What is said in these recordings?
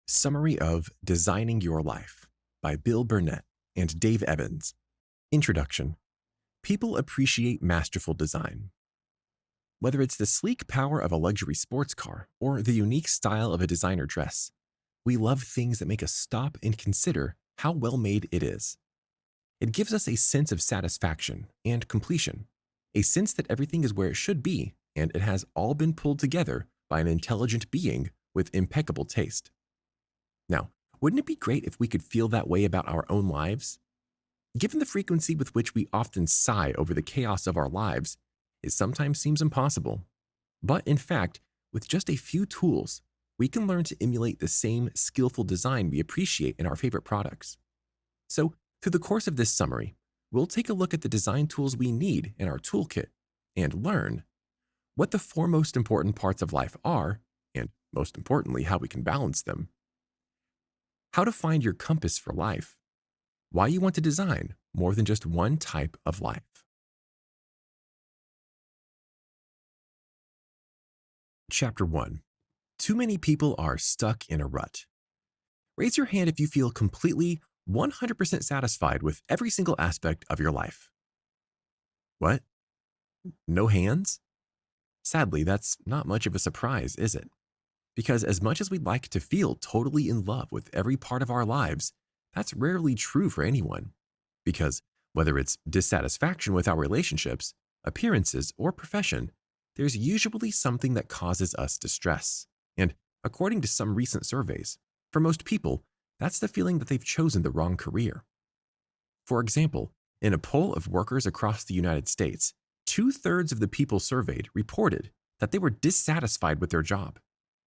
Summary of Designing Your Life by Bill Burnett and Dave Evans. Introduction. People appreciate masterful design. Whether it's the sleek power of a luxury sports car or the unique style of a designer dress, we love things that make us stop and consider how well made it is. It gives us a sense of satisfaction and completion, a sense that everything is where it should be and it has all been pulled together by an intelligent being with impeccable taste. Now, wouldn't it be great if we could feel that way about our own lives? Given the frequency with which we often sigh over the chaos of our lives, it sometimes seems impossible. But in fact, with just a few tools, we can learn to emulate the same skillful design we appreciate in our favorite products. So, through the course of this summary, we'll take a look at the design tools we need in our toolkit and learn what the four most important parts of life are, and most importantly, how we can balance them. How to find your compass for life. Why you want to design more than just one type of life. Chapter 1. Too many people are stuck in a rut. Raise your hand if you feel completely 100% satisfied with every single aspect of your life. What? No hands? Sadly, that's not much of a surprise, is it? Because as much as we'd like to feel totally in love with every part of our lives, that's rarely true for anyone. Because whether it's dissatisfaction with our relationships, appearances, or profession, there's usually something that causes us distress. And according to some recent surveys, for most people, that's the feeling that they've chosen the wrong career. For example, in a poll of workers across the United States, 2/3 of the people surveyed reported that they were dissatisfied with their job.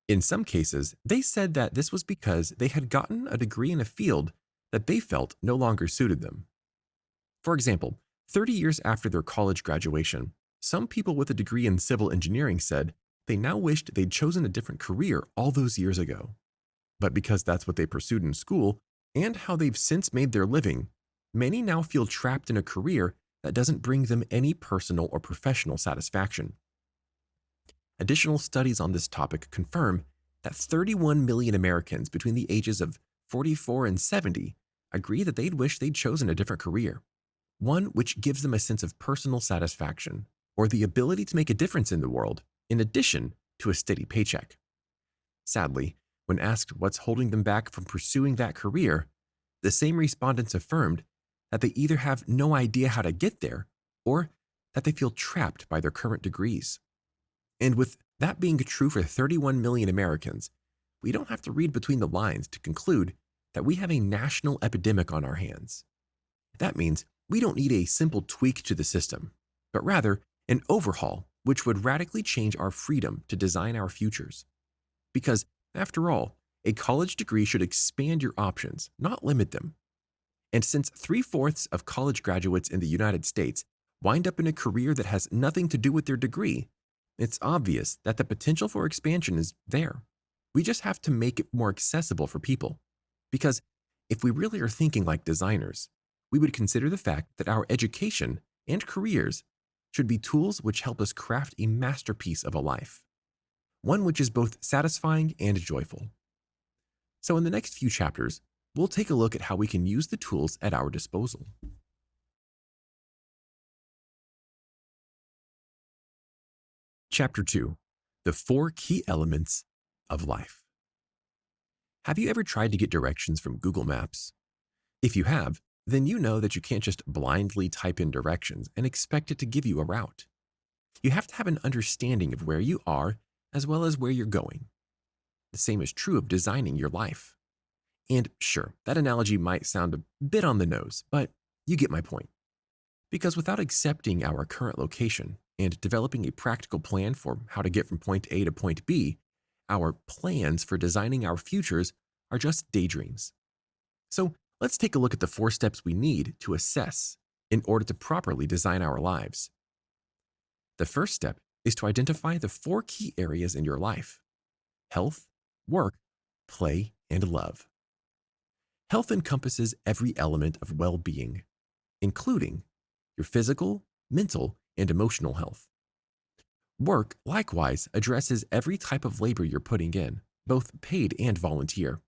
In some cases, they said that this was because they had gotten a degree in a field that they felt no longer suited them. For example, 30 years after their college graduation, some people with a degree in civil engineering said they now wished they'd chosen a different career all those years ago. But because that's what they pursued in school and how they've since made their living, many now feel trapped in a career that doesn't bring them any personal or professional satisfaction. Additional studies on this topic confirm that 31 million Americans between the ages of 44 and 70 agree that they'd wish they'd chosen a different career, one which gives them a sense of personal satisfaction or the ability to make a difference in the world in addition to a steady paycheck. Sadly, when asked what's holding them back from pursuing that career, the same respondents affirmed that they either have no idea how to get there or that they feel trapped by their current degrees. And with that being true for 31 million Americans, we don't have to read between the lines to conclude that we have a national epidemic on our hands. That means we don't need a simple tweak to the system, but rather an overhaul which would radically change our freedom to design our futures. Because, after all, a college degree should expand your options, not limit them. And since 3/4 of college graduates in the United States wind up in a career that has nothing to do with their degree, it's obvious that the potential for expansion is there. We just have to make it more accessible for people. Because if we really are thinking like designers, we would consider the fact that our education and careers should be tools which help us craft a masterpiece of a life, one which is both satisfying and joyful. So in the next few chapters, we'll take a look at how we can use the tools at our disposal. Chapter 2. The 4 key elements of life. Have you ever tried to get directions from Google Maps? If you have, then you know that you can't just blindly type in directions and expect it to give you a route. You have to have an understanding of where you are as well as where you're going. The same is true of designing your life. And sure, that analogy might sound a bit on the nose, but you get my point. Because without accepting our current location and developing a practical plan for how to get from point A to point B, our plans for designing our futures are just daydreams. So let's take a look at the 4 steps we need to assess in order to properly design our lives. The first step is to identify the 4 key areas in your life: health, work, play, and love. Health encompasses every element of well-being, including your physical, mental, and emotional health. Work, likewise, addresses every type of labor you're putting in, both paid and volunteer.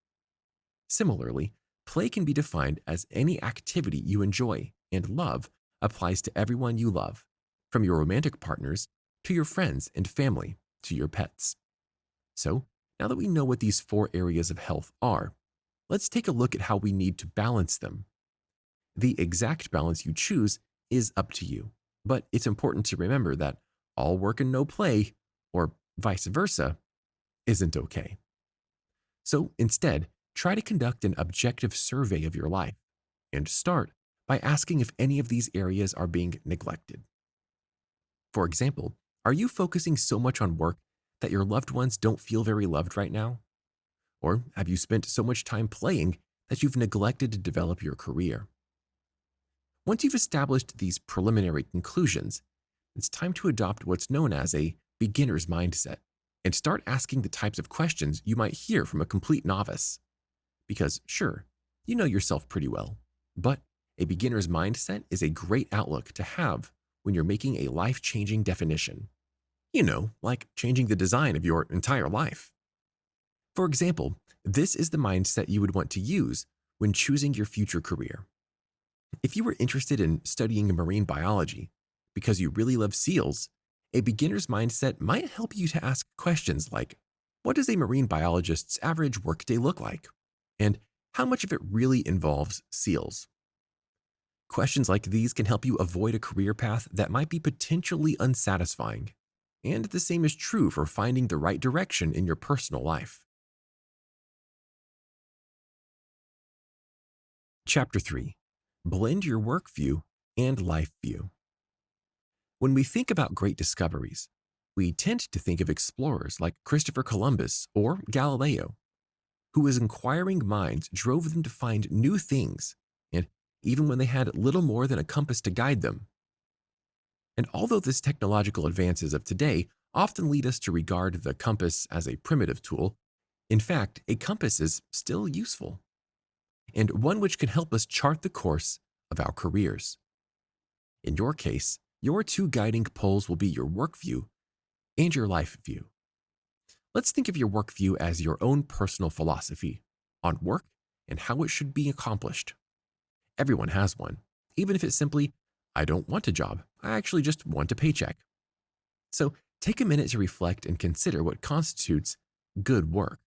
Similarly, play can be defined as any activity you enjoy, and love applies to everyone you love, from your romantic partners to your friends and family to your pets. So, now that we know what these four areas of health are, let's take a look at how we need to balance them. The exact balance you choose is up to you, but it's important to remember that all work and no play, or vice versa, isn't okay. So instead, try to conduct an objective survey of your life and start by asking if any of these areas are being neglected. For example, are you focusing so much on work that your loved ones don't feel very loved right now? Or have you spent so much time playing that you've neglected to develop your career? Once you've established these preliminary conclusions, it's time to adopt what's known as a beginner's mindset and start asking the types of questions you might hear from a complete novice. Because, sure, you know yourself pretty well, but a beginner's mindset is a great outlook to have when you're making a life-changing definition. Like changing the design of your entire life. For example, this is the mindset you would want to use when choosing your future career. If you were interested in studying marine biology because you really love seals, a beginner's mindset might help you to ask questions like, what does a marine biologist's average workday look like? And how much of it really involves seals? Questions like these can help you avoid a career path that might be potentially unsatisfying. And the same is true for finding the right direction in your personal life. Chapter 3. Blend your work view and life view. When we think about great discoveries, we tend to think of explorers like Christopher Columbus or Galileo, whose inquiring minds drove them to find new things, and even when they had little more than a compass to guide them. And although the technological advances of today often lead us to regard the compass as a primitive tool, in fact, a compass is still useful, and one which can help us chart the course of our careers. In your case, your two guiding poles will be your work view and your life view. Let's think of your work view as your own personal philosophy on work and how it should be accomplished. Everyone has one, even if it's simply, I don't want a job, I actually just want a paycheck. So take a minute to reflect and consider what constitutes good work,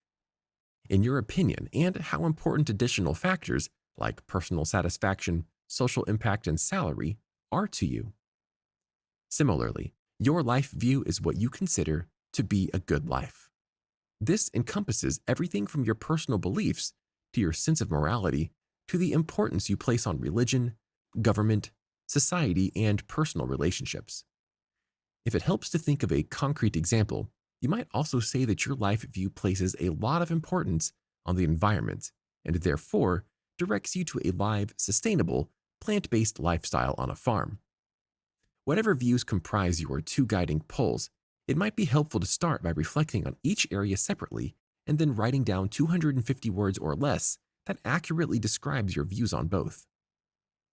in your opinion, and how important additional factors like personal satisfaction, social impact, and salary are to you. Similarly, your life view is what you consider to be a good life. This encompasses everything from your personal beliefs to your sense of morality to the importance you place on religion, government, society, and personal relationships. If it helps to think of a concrete example, you might also say that your life view places a lot of importance on the environment and therefore directs you to a live, sustainable, plant-based lifestyle on a farm. Whatever views comprise your two guiding poles, it might be helpful to start by reflecting on each area separately and then writing down 250 words or less that accurately describes your views on both.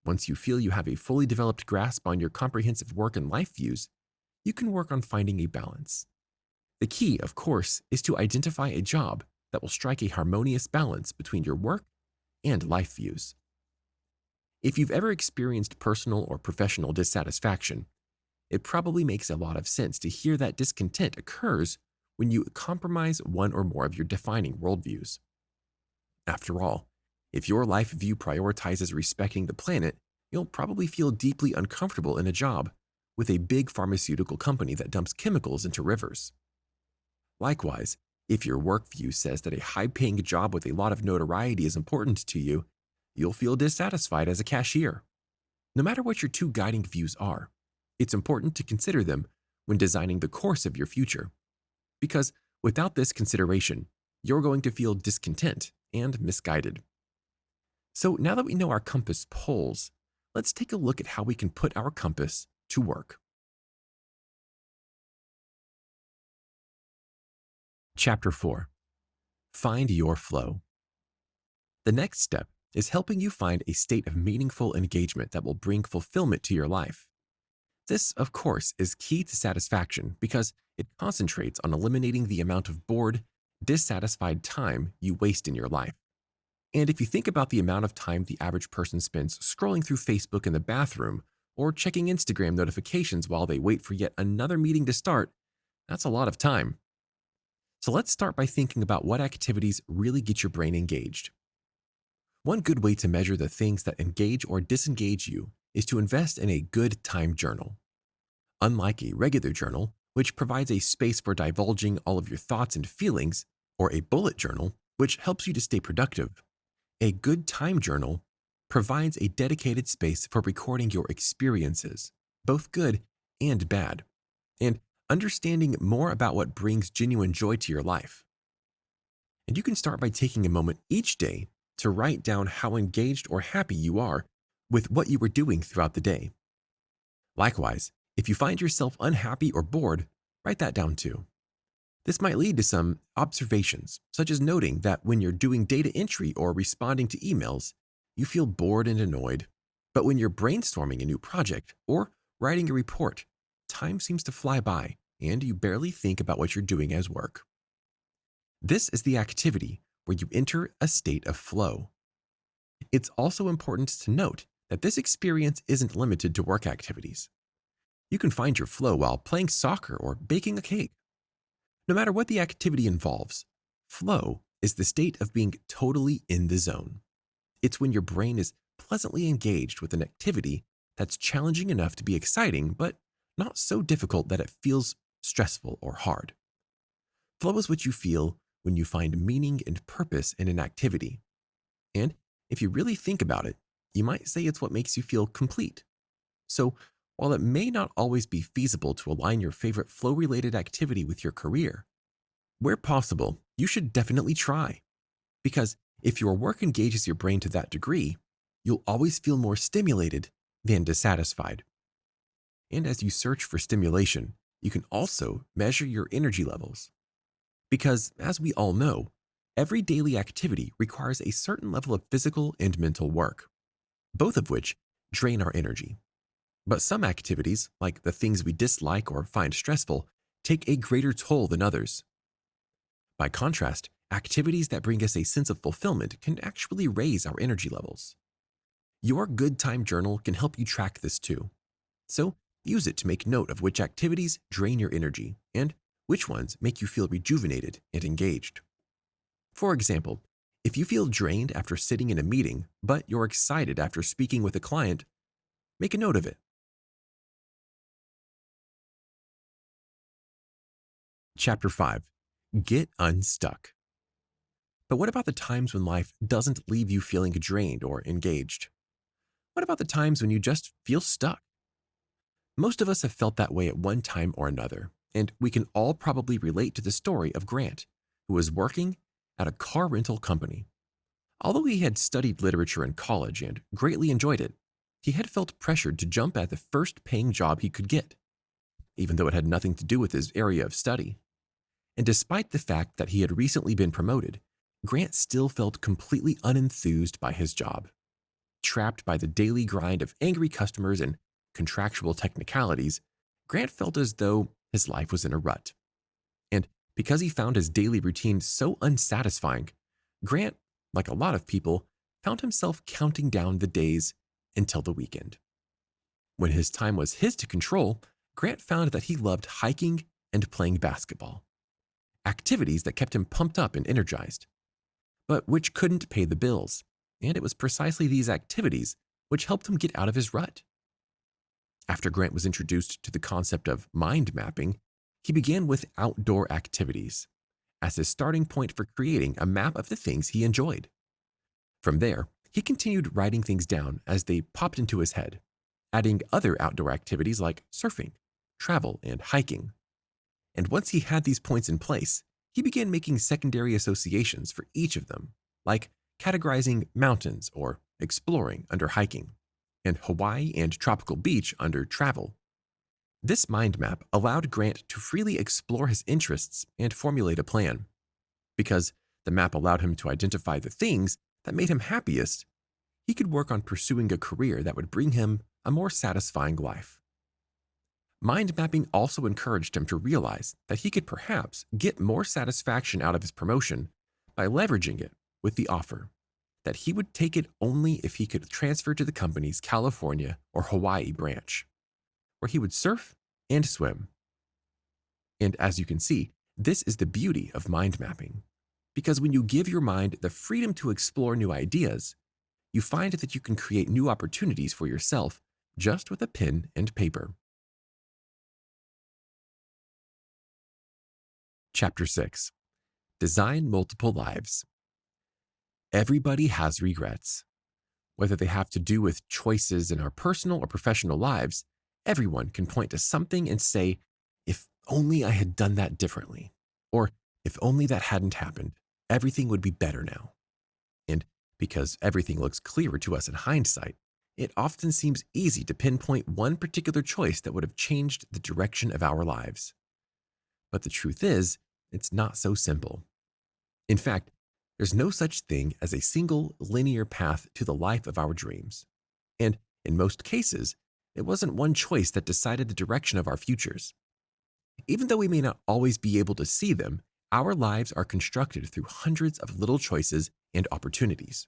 Once you feel you have a fully developed grasp on your comprehensive work and life views, you can work on finding a balance. The key, of course, is to identify a job that will strike a harmonious balance between your work and life views. If you've ever experienced personal or professional dissatisfaction, it probably makes a lot of sense to hear that discontent occurs when you compromise one or more of your defining worldviews. After all, if your life view prioritizes respecting the planet, you'll probably feel deeply uncomfortable in a job with a big pharmaceutical company that dumps chemicals into rivers. Likewise, if your work view says that a high-paying job with a lot of notoriety is important to you, you'll feel dissatisfied as a cashier. No matter what your two guiding views are, it's important to consider them when designing the course of your future. Because without this consideration, you're going to feel discontent and misguided. So now that we know our compass poles, let's take a look at how we can put our compass to work. Chapter 4. Find your flow. The next step is helping you find a state of meaningful engagement that will bring fulfillment to your life. This, of course, is key to satisfaction because it concentrates on eliminating the amount of bored, dissatisfied time you waste in your life. And if you think about the amount of time the average person spends scrolling through Facebook in the bathroom or checking Instagram notifications while they wait for yet another meeting to start, that's a lot of time. So let's start by thinking about what activities really get your brain engaged. One good way to measure the things that engage or disengage you is to invest in a good time journal. Unlike a regular journal, which provides a space for divulging all of your thoughts and feelings, or a bullet journal, which helps you to stay productive, a good time journal provides a dedicated space for recording your experiences, both good and bad, and understanding more about what brings genuine joy to your life. And you can start by taking a moment each day to write down how engaged or happy you are with what you were doing throughout the day. Likewise, if you find yourself unhappy or bored, write that down too. This might lead to some observations, such as noting that when you're doing data entry or responding to emails, you feel bored and annoyed. But when you're brainstorming a new project or writing a report, time seems to fly by and you barely think about what you're doing as work. This is the activity where you enter a state of flow. It's also important to note that this experience isn't limited to work activities. You can find your flow while playing soccer or baking a cake. No matter what the activity involves, flow is the state of being totally in the zone. It's when your brain is pleasantly engaged with an activity that's challenging enough to be exciting, but not so difficult that it feels stressful or hard. Flow is what you feel when you find meaning and purpose in an activity. And if you really think about it, you might say it's what makes you feel complete. So, while it may not always be feasible to align your favorite flow-related activity with your career, where possible, you should definitely try. Because if your work engages your brain to that degree, you'll always feel more stimulated than dissatisfied. And as you search for stimulation, you can also measure your energy levels. Because, as we all know, every daily activity requires a certain level of physical and mental work, both of which drain our energy. But some activities, like the things we dislike or find stressful, take a greater toll than others. By contrast, activities that bring us a sense of fulfillment can actually raise our energy levels. Your good time journal can help you track this too. So, use it to make note of which activities drain your energy and which ones make you feel rejuvenated and engaged. For example, if you feel drained after sitting in a meeting, but you're excited after speaking with a client, make a note of it. Chapter 5. Get unstuck. But what about the times when life doesn't leave you feeling drained or engaged? What about the times when you just feel stuck? Most of us have felt that way at one time or another, and we can all probably relate to the story of Grant, who was working at a car rental company. Although he had studied literature in college and greatly enjoyed it, he had felt pressured to jump at the first paying job he could get, even though it had nothing to do with his area of study. And despite the fact that he had recently been promoted, Grant still felt completely unenthused by his job. Trapped by the daily grind of angry customers and contractual technicalities, Grant felt as though his life was in a rut. And because he found his daily routine so unsatisfying, Grant, like a lot of people, found himself counting down the days until the weekend. When his time was his to control, Grant found that he loved hiking and playing basketball, activities that kept him pumped up and energized, but which couldn't pay the bills. And it was precisely these activities which helped him get out of his rut. After Grant was introduced to the concept of mind mapping, he began with outdoor activities as his starting point for creating a map of the things he enjoyed. From there, he continued writing things down as they popped into his head, adding other outdoor activities like surfing, travel, and hiking. And once he had these points in place, he began making secondary associations for each of them, like categorizing mountains or exploring under hiking, and Hawaii and tropical beach under travel. This mind map allowed Grant to freely explore his interests and formulate a plan. Because the map allowed him to identify the things that made him happiest, he could work on pursuing a career that would bring him a more satisfying life. Mind mapping also encouraged him to realize that he could perhaps get more satisfaction out of his promotion by leveraging it with the offer. that he would take it only if he could transfer to the company's California or Hawaii branch, where he would surf and swim. And as you can see, this is the beauty of mind mapping. Because when you give your mind the freedom to explore new ideas, you find that you can create new opportunities for yourself just with a pen and paper. Chapter 6. Design Multiple Lives. Everybody has regrets. Whether they have to do with choices in our personal or professional lives, everyone can point to something and say, if only I had done that differently, or if only that hadn't happened, everything would be better now. And because everything looks clearer to us in hindsight, it often seems easy to pinpoint one particular choice that would have changed the direction of our lives. But the truth is, it's not so simple. In fact, there's no such thing as a single linear path to the life of our dreams. And in most cases, it wasn't one choice that decided the direction of our futures. Even though we may not always be able to see them, our lives are constructed through hundreds of little choices and opportunities,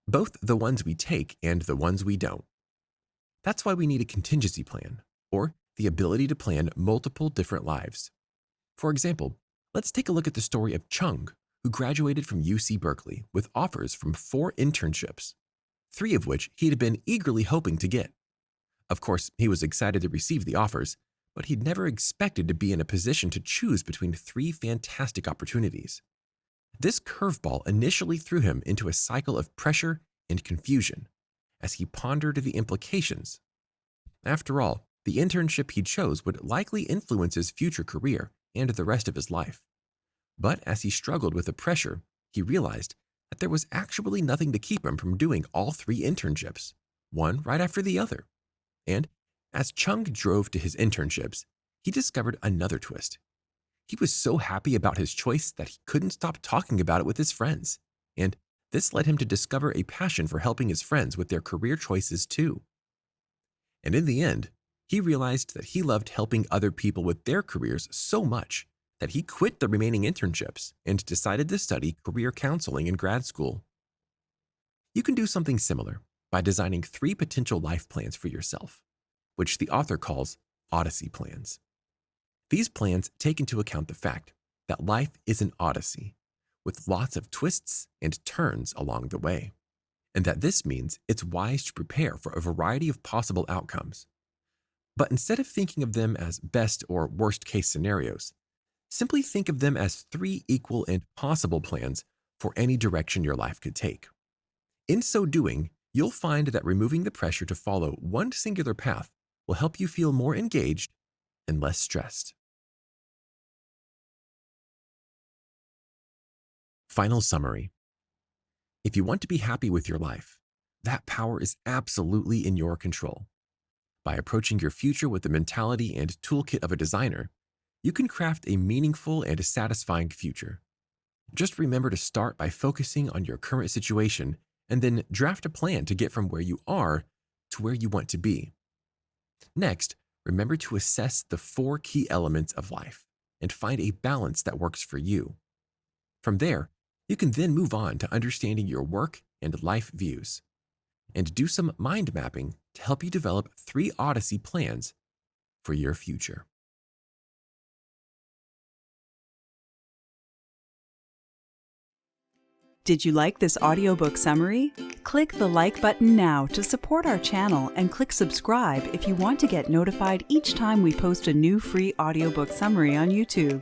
both the ones we take and the ones we don't. That's why we need a contingency plan, or the ability to plan multiple different lives. For example, let's take a look at the story of Chung, who graduated from UC Berkeley with offers from 4 internships, 3 of which he'd been eagerly hoping to get. Of course, he was excited to receive the offers, but he'd never expected to be in a position to choose between 3 fantastic opportunities. This curveball initially threw him into a cycle of pressure and confusion as he pondered the implications. After all, the internship he chose would likely influence his future career and the rest of his life. But as he struggled with the pressure, he realized that there was actually nothing to keep him from doing all 3 internships, one right after the other. And as Chung drove to his internships, he discovered another twist. He was so happy about his choice that he couldn't stop talking about it with his friends, and this led him to discover a passion for helping his friends with their career choices too. And in the end, he realized that he loved helping other people with their careers so much that he quit the remaining internships and decided to study career counseling in grad school. You can do something similar by designing 3 potential life plans for yourself, which the author calls Odyssey plans. These plans take into account the fact that life is an odyssey, with lots of twists and turns along the way, and that this means it's wise to prepare for a variety of possible outcomes. But instead of thinking of them as best or worst case scenarios, simply think of them as 3 equal and possible plans for any direction your life could take. In so doing, you'll find that removing the pressure to follow one singular path will help you feel more engaged and less stressed. Final summary. If you want to be happy with your life, that power is absolutely in your control. By approaching your future with the mentality and toolkit of a designer, you can craft a meaningful and satisfying future. Just remember to start by focusing on your current situation and then draft a plan to get from where you are to where you want to be. Next, remember to assess the 4 key elements of life and find a balance that works for you. From there, you can then move on to understanding your work and life views, and do some mind mapping to help you develop 3 Odyssey plans for your future. Did you like this audiobook summary? Click the like button now to support our channel and click subscribe if you want to get notified each time we post a new free audiobook summary on YouTube.